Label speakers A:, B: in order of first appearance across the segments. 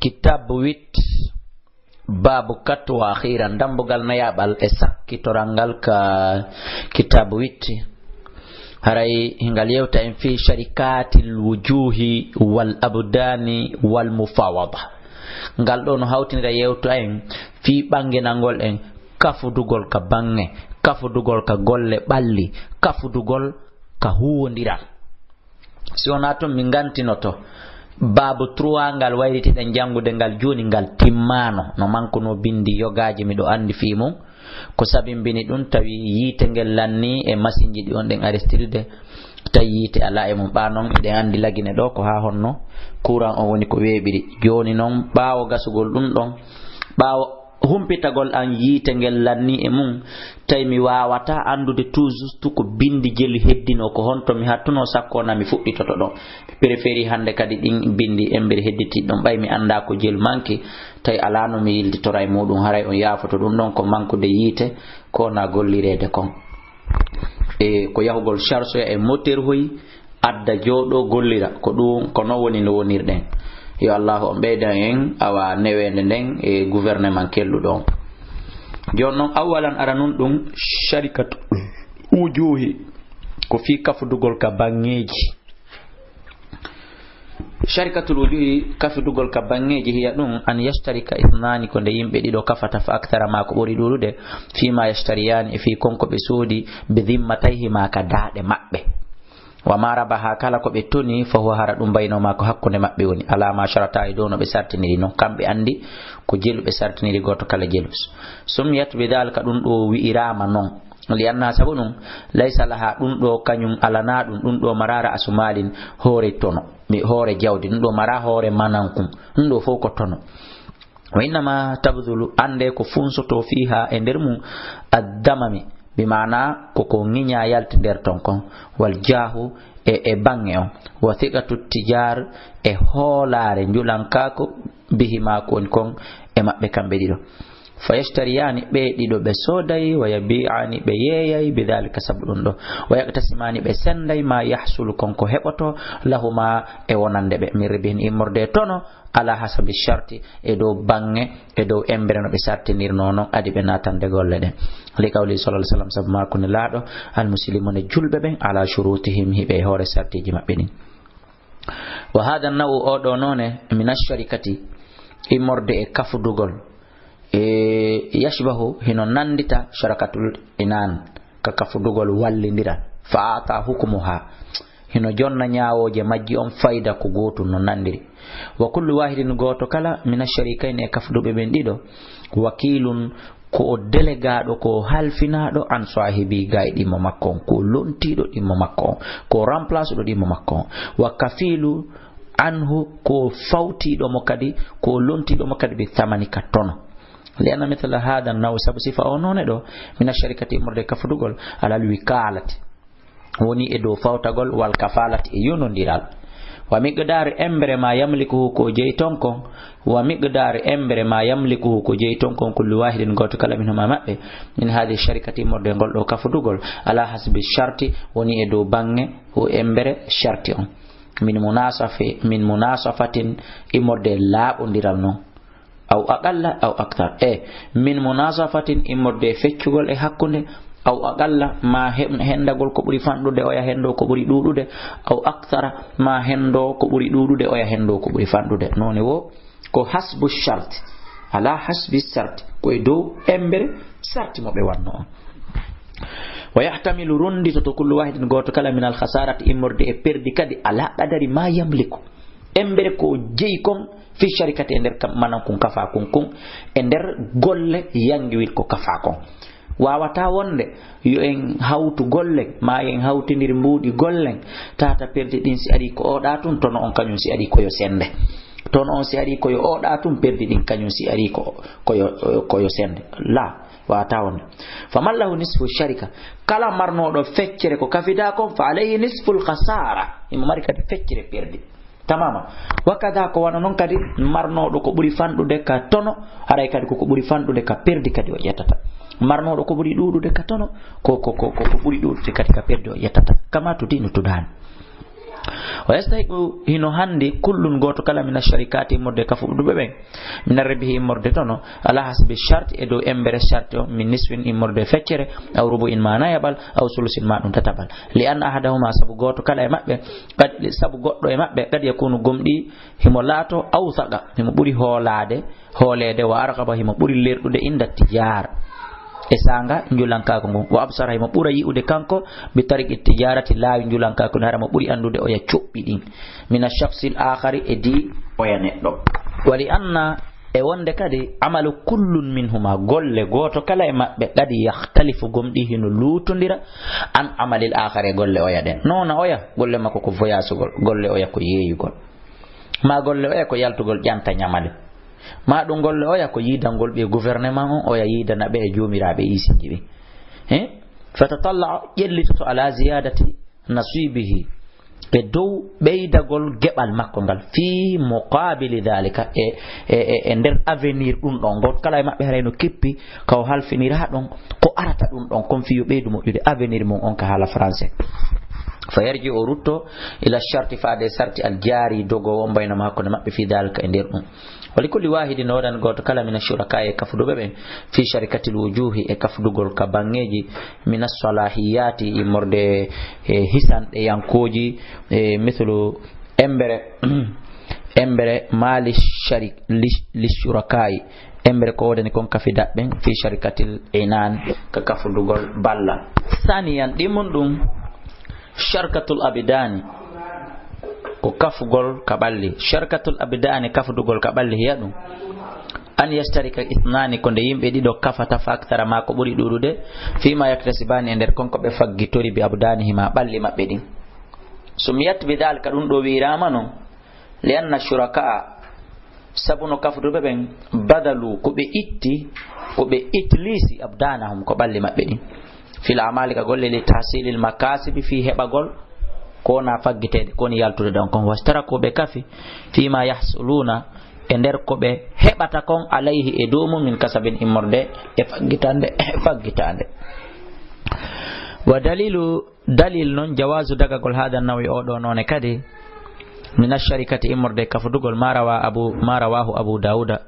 A: kitab 8 babu kattu akhiran dambugal nayabal e sakkitorangal ka kitab 8 haray hingal yewta en fi sharikatil wujuhi wal abdani wal mufawada ngal do no hawtinira yewta en fi bangenangol en kafudugol ka bange kafudugol ka golle balli kafudugol ka huwondira si onato min gantinoto babu 3 ngal wayriti den jangude ngal joni ngal timmano no manko no bindi yogaji mi do andi fi mum ko sabimbini dun tawi yite ngel lanni e masinji di on den arestirde tawi yite ala e mum banon e den andi lagine do ko ha honno courant on woni ko webiri joni non baawo gasugol dum don baawo humpitagol an yite ngel lanni e mum tay mi wawata andude tout juste ko bindi jeli heddino ko honto mi hattuno sakko na mi fudditoto don préféri hande kadi din bindi embere hedditi don bay mi anda ko jel manki tay alano mi yilditora e mudum haray on yafoto dum don ko mankude yite ko na gollirede kon e ko yahugol charge e moteur hoyi adda jodo gollira ko dum ko no woni no wonirden yo Allah on beyda en awa newende den e gouvernement kellu don jonnon awalan aranun dum sharikatu wujuhi ko fi kafudugol ka bangeji sharikatul wujuhi kafudugol ka bangeji hiya dum an yashtarika ithnani ko de yimbe dido kafata fa akthara ma ko buri durude fi ma yashtariyani fi konko be sodi bi dhimmatayhi ma ka daade mabbe wa marabaha kala ko be toni fa huwa hara dum bayno ma ko hakkunde mabbe woni ala ma sharata e dono be sartiniri non kambe andi ko jelu be sartiniri goto kala jelus sumiyat bidalka dum do wi'irama non lianna sabunum laysa laha dum do kanyum alana dum do marara asumalin hore tono mi hore jawdi dum do mara hore manankum dum do fo ko tono wa inma tabdhulu ande ko funsoto fiha e der mum addamami bimana koko nginya yalti der tonkon wal jahu e bange on wa thiqatu tijar e holare njulankako bihima kon e mabbe kambe dido fayashtariyani be dido be sodai wa yabi'ani be yeyai bidhalika sabdun do wa yaktasimani be sendai ma yahsul konko heboto lahuma e wonande be mirbin imorde tono ala hasabi sharti e do bange e do embere no be sartinir nono adi be natande golle den li kawli sallallahu alaihi wasallam sabma kun laado al muslimuna julbe ben ala shurutihim hibe hore sartiji mabbe ni wa hada nawu o do none min ash-sharikati imorde e kafudugol yashbahu hino nandita sharakatul inan ka kafudugol wallindira fa ata hukmuha hino jonna nyaawoje majji on fayda ko goto no nandiri wa kullu wahidin goto kala min ash-sharikain e kafudube ben dido wakilun ko delegado ko halfinado an sahibi gaidi mo makko ko lontido dimmo makko ko remplace do dimmo makko wa kafilu anhu ko fawtido mo kadi ko lontido mo kadi bi thamani katono liana mithla hada naw sabu sifa onone do min ash-sharikati murde kafudugol ala wikalati woni e do fawtagol wal kafalati e yonondiral wa miqdar embre ma yamliku ko jeyton kon wa miqdar embre ma yamliku ko jeyton kon kullu wahidin goto kala min ma mabbe min hadi sharikati morde gol do kafudugol ala hasbi sharti woni e do bange o embre sharti on min munasafatin imorde laabondiral non aw aqalla aw akthar min munasafatin imorde feccugol e hakkunde aw aqalla ma hendagol ko buri fandude o ya hendo ko buri dudude aw akthara ma hendo ko buri dudude o ya hendo ko buri fandude noni wo ko hasbu shart ala hasbi shart ko e do embere sarti mo be wanno wa yahtamilu rundi to kullu wahidin goto kala min al khasarati imorde e perdi kadi ala qadari ma yamliku embere ko jeyi kon fi sharikati ender kam manan kun kafa kun ender golle yangi wil ko kafa kon wawata wonde yo en hawtu golle ma en hawtindir mbudi gollen tata perdi din si ari ko oda tun tono on kanyum si ari ko yo sende ton on si ari ko yo oda tun perdi din kanyum si ari ko yo sende la wawata wonde famallahu nisfu sharika kala marno do feccere ko kafida kon fa alayhi nisful khasara imma mari kadi feccere perdi tamama wakada ko wana non kadi marno do ko buri fandude ka tono haray kadi ko buri fandude ka perdi kadi o yetata marno do ko buri dudude ka tono ko buri dudude kadi ka perdi o yetata kama to dinu to dan wa yastahiqu hino handi kullun goto kala min asharikati morde kafuɗuɓe ɓen min arbihi morde tono ala hasbi charte e dow embere charte o min nisfin immorde feccere aw rubu in ma nayaɓal aw sulusin ma ɗum tatabal li an ahadahuma sabu goto kala e maɓɓe sabu goɗɗo e maɓɓe kadi yakunu gomɗi himo laato aw saga himo ɓuuri hoolede wa argaba himo ɓuuri lerɗude inda tijara e sanga njulankako ngon wa absara himo ɓuura yi'ude kanko bi tariqi tijarati laawi njulankako ne hara mo ɓuuri andude oya coɓɓi ɗin min ash-shakhsi al-akhari e di oya neɗɗo wali anna e wonde kadi amalu kullun minhuma golle goto kala e maɓɓe kadi yahtalifu gomɗi hino lutodira an amalil akhari golle oya ɗen nona oya golle makko ko voyagegol golle oya ko yeeyugol ma golle oya ko yaltugol ƴanta ñamale ma ɗum golle oya ko yidangol ɓe gouvernement on oya yidana ɓe e jomiraɓe isiji ɓe fatatalla ƴellitoto ala ziyadati nasibihi e dow ɓeydagol geɓal makko ngal fi muqabili dhalika e nder avenir ɗum ɗon gon kala e maɓɓe harayno keppi kaw halfinira ɗon ko arata ɗum ɗon kon fiyo ɓeydu moƴƴude avenir mum on ka haala français fa yarji o rutto ila sharti faade sarti al jari dogowo mbaynama hakkunde maɓɓe fi dhalika e nder ɗum wali kulli wahidin waɗan goto kala min ashuraka e kafuɗuɓe ɓen fi sharikati l wujuhi e kafudugol ka bangeji min assalahiyati immorde hisanɗe yankoji mithlu embere mali lishurakayi embere ko wodani kon kafi daɓɓen fi sharikatil inan ka kafudugol balla saniyan ɗimon ɗum sharkatul abidani ko kafugol ka ɓalli sharkatul abidani kafudugol ka ɓalli hiya ɗum an yastarika ithnani ko nde yimɓe ɗiɗo kafata fa aktara ma ko ɓuuri ɗuɗude fima yaktasibani e nder konko ɓe faggitori bi abdanihima ɓalli maɓɓe ɗin sumiyat bidalika ɗum ɗo wirama noon li anna shuraka sabu no kafuduɓe ɓen badalu ko ɓe itlisi abdanahum ko ɓalli maɓɓe ɗin fil amali ka golle li tahsilil makasibi fi heɓagol kona faggitede koni yaltude ɗon kon wastara ko ɓe kafi fima yahsuluna e nder ko ɓe heɓata kon alayhi e dow mum min kasabin immorde e faggitande wa dalil noon jawasu dagagol hada nawi oɗo noone kadi min asharikati immorde kafudugol ma rawahu abu dauda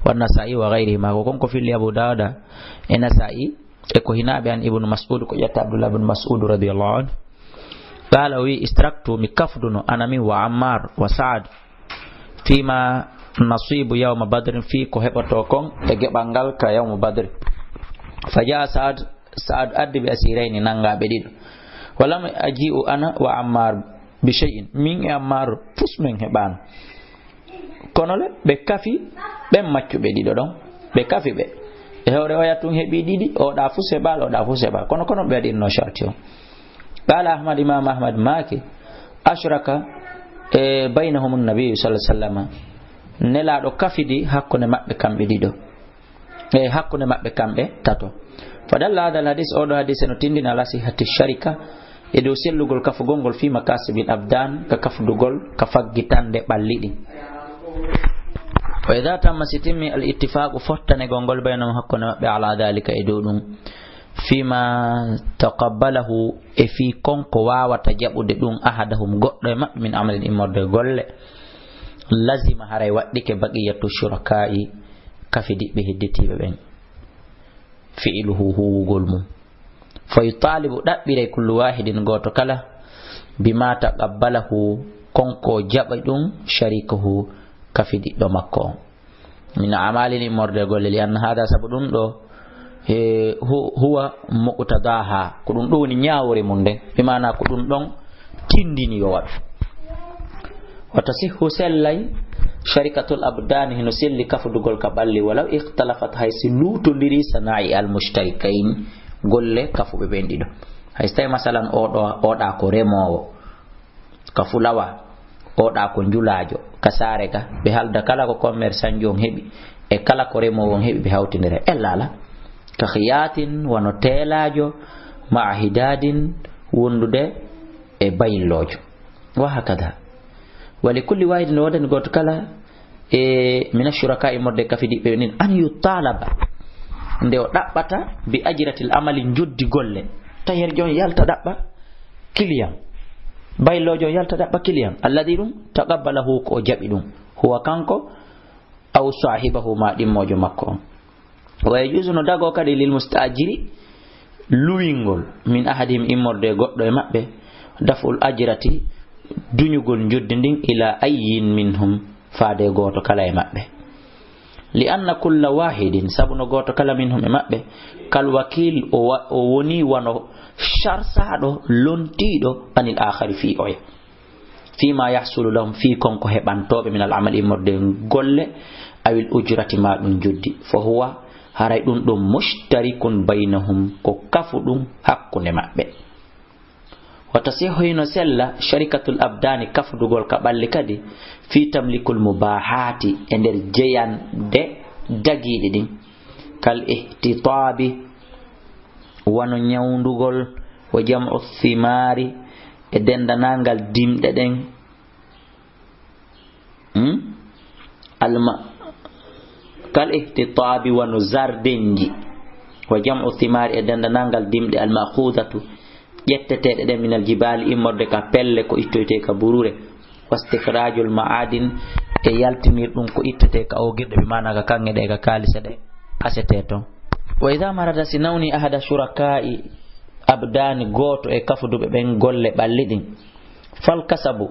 A: wa nasa'i wa gayrihima ko konko filli abu dauda e nasa'i e ko hinaɓe an ibnu mas'ud ko ƴetta abdullah ibnu mas'ud radiallahu anhu qala wi istraktu mi kafduno anami wa ammar wa saad fima nasibu yawma badrin fi ko heɓato kon e geɓal ngal ka yawma badri fa jaa saad addi bi asirayni nangaɓe ɗiɗo walam aji'u ana wa ammar bi shay'in min e ammar fus min heɓano kono le ɓe kafi ɓen maccuɓe ɗiɗo ɗon ɓe kafi ɓe e hewre oya tun heeɓi ɗiɗi oɗa fus heɓal oɗa fus heɓal kono ɓe waɗinno sharti o qala ahmad imam ahmad maki ashraka e baynahum nabiyu sallallahu alaihi wasallam nelaɗo kafidi hakkunde maɓɓe kamɓe ɗiɗo e hakkunde maɓɓe kamɓe tato fadalla hadal hadis oɗo hadis no tindini ala sihati sharika e dow sellugol kafugol ngol fi makasibil abdan ka kafudugol ka faggitande ɓalli ɗin wa idha tamma sitimmi al ittifaqu fottanegol ngol baynahum hakkunde maɓɓe ala dhalika e dow ɗum fima taqabbalahu e fi konko wawata jaɓude ɗum ahadahum goɗɗo e maɓɓe min amalin immorde golle lazima haray waɗɗike baqiyatu shuraka'i kafidiɓe hedditiɓe ɓen fi'luhu huwugol mum fa yutalibu ɗaɓɓiray kullu wahidin goto kala bima taqabbalahu konko jaɓa ɗum sharikahu kafidiɗɗo makko on min amalin immorde golle li anna hada sabu ɗum ɗo huwa muqtadaha ko ɗum ɗo woni ñawore mum nden bimana ko ɗum ɗon tindini yo waɗu wata sihhu sellay sharikatul abdani hino selli kafudugol ka ɓalli walaw ikhtalafat haysi lutodiri sana'i al mustarikain golle kafuɓe ɓen ɗiɗo hay so tawi masalan oɗa ko remowo ka fulawa oɗa ko njulajo ka saare ga ɓe halda kala ko commerçant on heeɓi e kala ko remowo on heeɓi ɓe hawtidira ellala ka khiyatin wano teelajo ma hidadin wondude e bayillojo wa hakada wali kulli wahidin wodani goto kala e min ashuraka immorde kafidiɓe nin an yutalaba nde o ɗaɓɓata bi ajratil amali joddi golle tawi hen jon yalta ɗaɓɓa client baylojo yalta dabba kiliyam alladhi dum taqabbalahu ko jabi dum huwa kanko aw sahibahu ma dimmojo makko wa yajuzu no dago kadi lil mustajiri luwingol min ahadim immorde goddo e mabbe daful ajrati dunyugol joddi ndin ila ayyin minhum faade goto kala e mabbe li anna kulla wahidin sabuno goto kala minhum e mabbe kal wakil o woni wano sharsado lontido anil akhari fi oya fima yahsulu lahum fi konko hebantobe min al amal immorde golle awil ujrati ma dum joddi fa huwa haray dum dum mushtarikun bainahum ko kafudum hakkunde mabbe watasihu ino sella sharikatul abdani kafudugol ka balli kadi fi tamlikul mubahati e der jeyan de dagidi din kal ihtitabi wano nyaundugol wa jam'u thimari e dendanangal dimde den alma kal ihtitabi wano zardenji wa jam'u thimari e dendanangal dimde al ma'khudatu jettetede den minal jibali immorde ka pelle ko ittoyte ka burure wastikhrajul ma'adin e yaltinir dum ko ittete ka o girde bi mana ka kange de ka kalisa de asete to wa idha marada sinawni ahada shuraka'i abdani goto e kafudube ben golle ballidin fal kasabu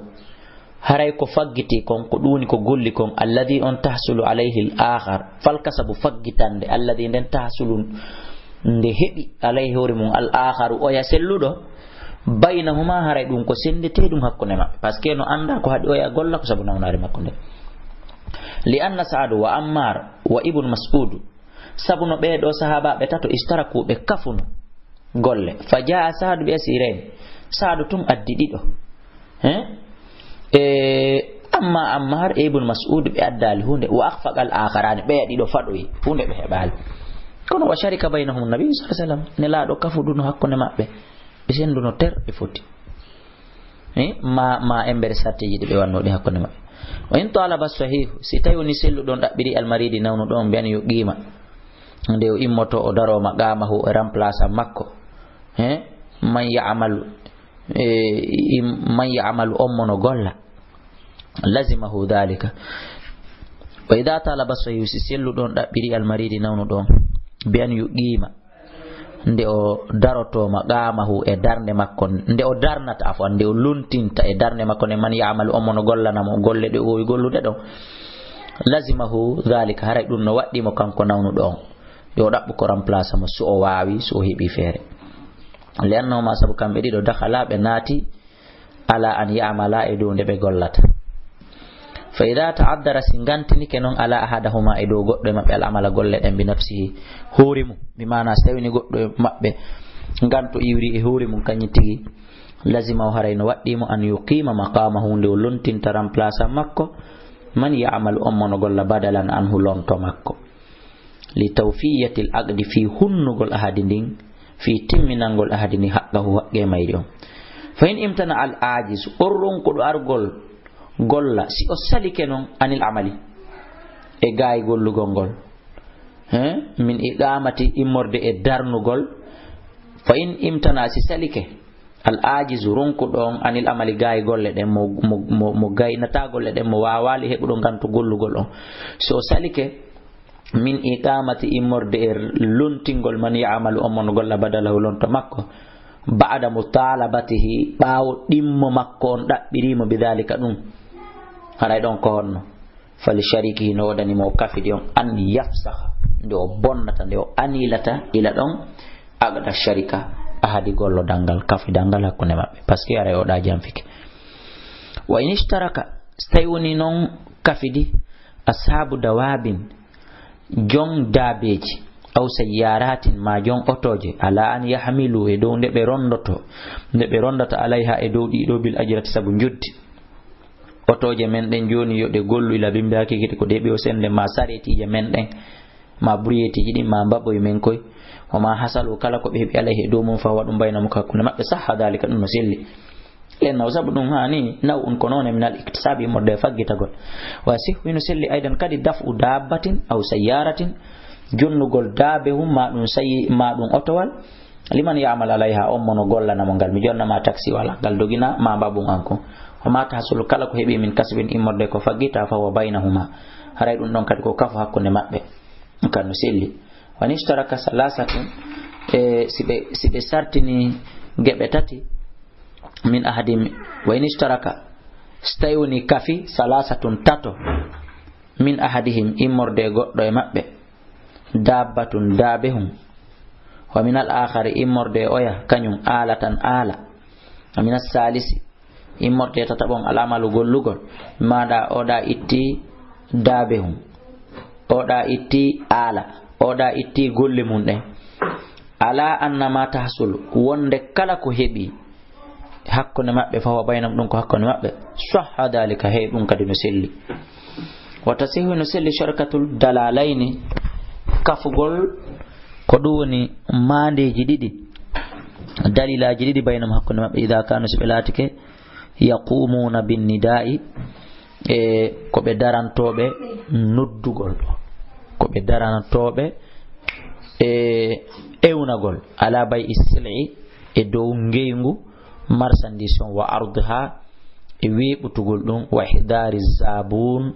A: haray ko faggiti kon ko duni ko golli kon alladhi on tahsulu alayhi al-akhar fal kasabu faggitande alladhi den tahsulu nde hebi alayhi horimun al-akhar o ya selludo bainahuma haray dum ko sendete dum hakkunde mabbe parce que no anda ko hadi o ya golla ko sabu nawnare makkunde li anna sa'd wa ammar wa ibn mas'ud sabuno be do sahaba be tato istaraku be kafunu golle fajaa sa'd bi asirin sa'd tum addidido amma ammar ibn mas'ud be addal hunde wa akhfaqal akharani be dido fadoyi hunde be hebal kono wa sharika bainahum nabi sallallahu alaihi wasallam ne la do kafudu no hakkunde mabbe be sendu no ter e foti ma ember strategy de be wanno de hakkunde mabbe wa in talaba sahih si tayoni sellu don dabbiri al maridi nawno don ben yo qima nde o immoto o daro magamahu e remplace makko man ya'malu ummono golla lazimahu dhalika wa idha talaba sahih si sellu don dabbiri al maridi nawno don ben yo qima nde o daroto magamahu e darnde makko nde o darnata afwan nde o luntinta e darnde makko ne man ya'malu ummono gollana mo golle de o gollude don lazimahu dhalika haray dum no waddi mo kanko nawno don yo dabbu ko remplace mo so o wawi so hebi fere lenno ma sabu kambe dido dakhala be nati ala an ya'mala e do nde be gollata fa idha ta'addara singantini kenon ala ahadahuma e do goddo mabbe al amala golle den bi nafsihi horimu bi mana stawini goddo mabbe nganto iwri e horimu kanyitigi lazima o harayno waddi mo an yuqima maqamahu nde lontinta remplace makko man ya'mal ummono golla badalan anhu lonto makko li tawfiyatil aqdi fi hunnugol ahadin fi timminangol ahadini haqqahu haqqe mayri on fa in imtana al ajiz urrun ko do argol golla si o salike non anil amali e gaay gollugol gol min iqamati immorde e darnugol fa in imtana si salike al ajiz ronko don anil amali gaay golle den mo gaynata golle den mo wawali hebudo ganto gollugol on so salike min iqamati immorde e lontingol man ya'malu umman golla badalahu lonto makko ba'da mutalabatihi bawo dimmo makko on dabbirimo bidalika dum haray don ko honno fali shariki no wadani mo kafidi on an yafsaha nde o bonnata nde o anilata ila don agada sharika ahadi gollo dangal kafi dangal hakkunde mabbe parce que aray o da jamfike wa in ishtaraka stayuni non kafidi ashabu dawabin jong dabeji aw sayyaratin ma jong otoje ala an yahmilu e dow nde be rondata alaiha e dow dido bil ajrati sabu joddi otoje men den joni yode gollu ila bimbaki kiti ko debe o sende ma saretije men den ma buriyetiji din ma mbabbo men koy o ma hasalu kala ko be hebi alaihi dow mum fa wadum bayna mukakuna mabbe sahha dalika dum no selli len sabu dum hani naw un konone min al iktisabi modde faggitagol wa sihwinu selli aidan kadi dafu dabbatin aw sayyaratin jonnugol dabe hum ma dum sayi ma dum otowal liman ya'mal alayha ummun golla na mongal mi jonna ma taxi wala gal dogina ma babun anko wa ma tahsul kala ko hebi min kasbin immorde ko fagita fa wa bainahuma haray dum don kadi ko kafa hakkunde mabbe kanu selli wani ishtaraka salasatun sibe sartini gebe tati min ahadim wa in ishtaraka stayuni kafi salasatun tato min ahadihim immorde goddo e mabbe dabbatun dabehum wa min al-akhari immorde oya kanyum alatan ala min as-salisi immorde tatabon alamalu gollugol mada oda itti dabehum oda itti ala oda itti golle mun den ala annama tahsul wonde kala ko hebi hakkunde mabbe fa wa baynam dum ko hakkunde mabbe sahha dalika hay dum kadi no selli wa tasihu no selli sharakatul dalalaini kafugol ko duwoni mandeji didi dalilaji didi baynam hakkunde mabbe ida kanu sibelatike yaqumuna bin nida'i ko be darantobe noddugol ko be darantobe ewnagol ala bay isli e dow ngeygu marchandise wa ardha e webutugol dum wa hidari zabun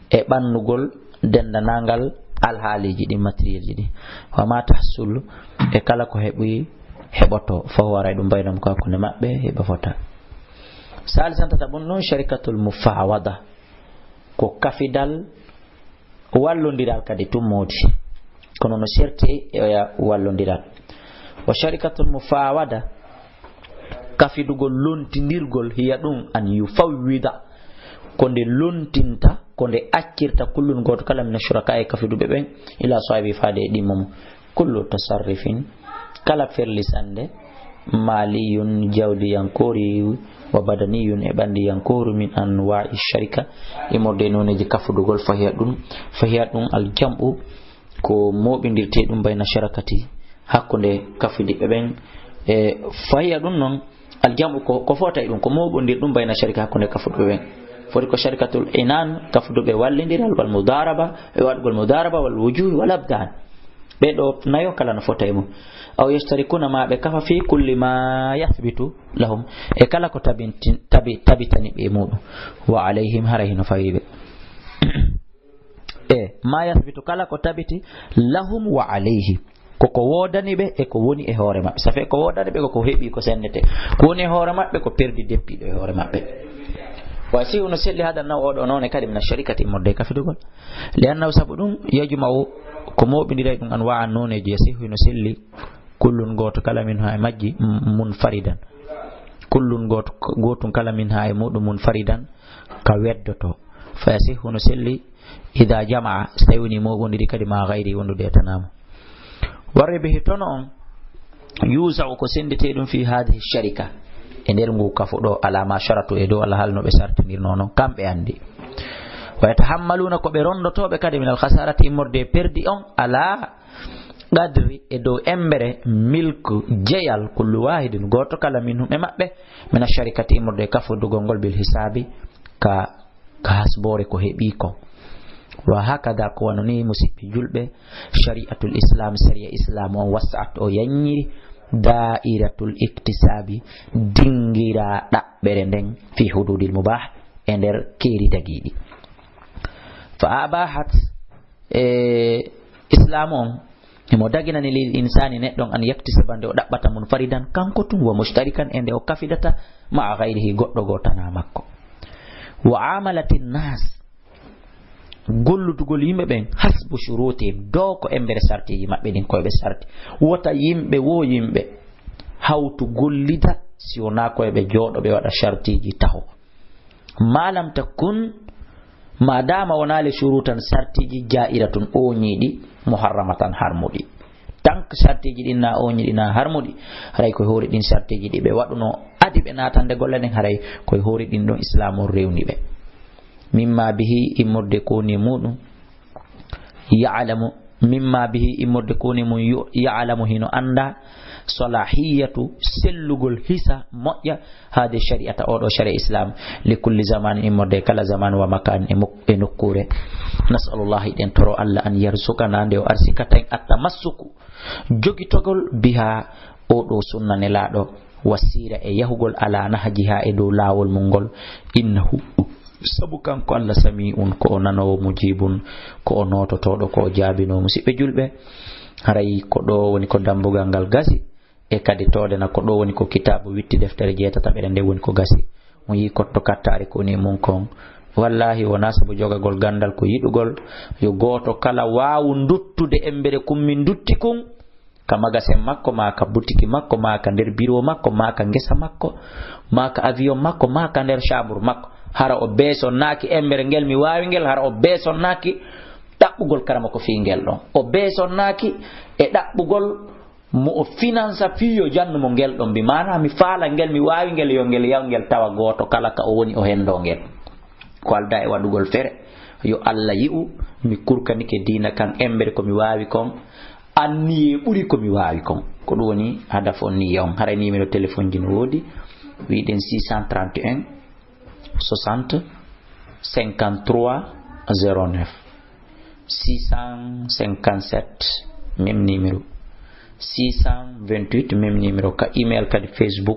A: e bannugol dendanangal alhaliji di material ji wa ma tahsul e kala ko hebi heboto fo wara dum baynam ko hakkunde mabbe heba fota salisan tatabunnu sharikatul mufawada ko kafidal wallondiral kadi tummodi kono no serte e wallondiral wa sharikatul mufawada kafidugol lontindirgol hiya dum an yufawwida konde lontinta konde akkirta kullun goto kala min shuraka e kafidube ben ila sahibi faade dimum kullu tasarrufin kala ferlisande maliyun jawdiyankori wa badaniyun e bandiyankori min anwa'i sharika e morde noneji kafudugol fahiya dum aljam'u ko mobindirte dum bayna sharakati hakkunde kafidibe ben e fahiya dum non aljam'u ko fota dum ko mobondir dum bayna sharika hakkunde kafudube ben fori ko sharikatul inan kafudube wallindiral wal mudaraba e wadgol mudaraba wal wujuh wal abdan be do nayo kala no fota mo aw yashtarikuna ma be kafa fi kulli ma yathbitu lahum e kala ko tabitani be mudum wa alayhim harahinu fayibe ma yathbitu kala ko tabiti lahum wa alayhi koko wodani be e ko woni e hoore mabbe safe ko wodani be ko hebi ko sennete ko woni e hoore mabbe ko perdi deppi e hoore mabbe wasi uno selli hada na odo non kadi min sharikati modde kafidugol li anna sabudum yajma'u ko mobindira dum an wa'an noneji yasihu uno selli kullun goto kala min ha majji munfaridan kullun gotun kala min ha mudum munfaridan ka weddoto fa yasihu uno selli idha jama'a stawni mobondiri kadi ma ghairi wondude tanama warre be tono on yuza ko sendete dum fi hadhihi sharika e nder ngu kafudo alama sharatu e do Allah halno be sartinir nono kambe andi wa yatahammaluna ko be rondotobe kadi min al khasarati morde perdi on ala qadri e do embere milku jeyal kullu wahidin goto kala minhum e mabbe min sharikati morde kafudo gongol bil hisabi ka hasbore ko hebi ko wa hakada ko wononi musibbi julbe shari'atul islam sharia islam on wasat o yanyiri da'iratul iktisabi dingira dabbere den fi hududil mubah ender keri dagidi fa abahat islam on mo dagina ni lil insani neddon an yaktisabande o dabbata mun faridan kanko tum wa mushtarikan ende o kafidata ma ghairihi goddo gotana makko wa amalatin nas gollutugol yimbe ben hasbu shuruti do ko embere sartiji mabbe din ko be sarti wota yimbe wo yimbe hawtu gollida si wona ko be jodo be wada shartiji taho malam takun madama wona le shurutan sartiji jairatun o nyidi muharramatan harmudi tank sartiji din na o nyidi na harmudi haray ko hori din sartiji di be waduno adi be natande gollenen haray ko hori din don islamu rewni be mimma bihi imurde koni mudum ya'lamu mimma bihi imurde koni mu ya'lamu hino anda salahiyatu sellugol hisa moƴƴa hade shari'ata oɗo sharia islam li kulli zaman imurde kala zaman wa makan e nokkure nasallallahu den toro Allah an yarzukana nde o arsikata attamassuku jogitogol biha o do sunna ne laado wasira e yahugol ala nahjiha e do lawol mongol innahu sabu kanko Allah sami'un ko nanowo mujibun ko nototodo ko jaabino musibe julbe haray ko do woni ko dambugal gal gasi e kadi tode na ko do woni ko kitabu witti deftere jeetata be nde woni ko gasi mo yi kotto kattari ko ni mun kon wallahi wona sabu jogagol gandal ko yidugol yo goto kala waawu nduttude embere kummin dutti kun ka magasin makko maka butiki makko maka nder biro makko maka ngesa makko maka avion makko maka nder chambre makko hara o beso naki embere ngel mi waawi ngel hara o beso naki dabbugol karama ko fi ngel don o beso naki e dabbugol mo o finance fiyo jannu mo ngel don bi mana mi faala ngel mi waawi ngel yo ngel yawngel tawa goto kala ka o woni o hendo ngel ko alda e wadugol fere yo Allah yi'u mi kurkanike dina kan embere ko mi waawi kon anni buri ko mi waawi kon ko do woni hadafo ni yaw hara numéro téléphone jino wodi wiiden 631 60 53 09 657 même numéro 628 même numéro ka email kadi Facebook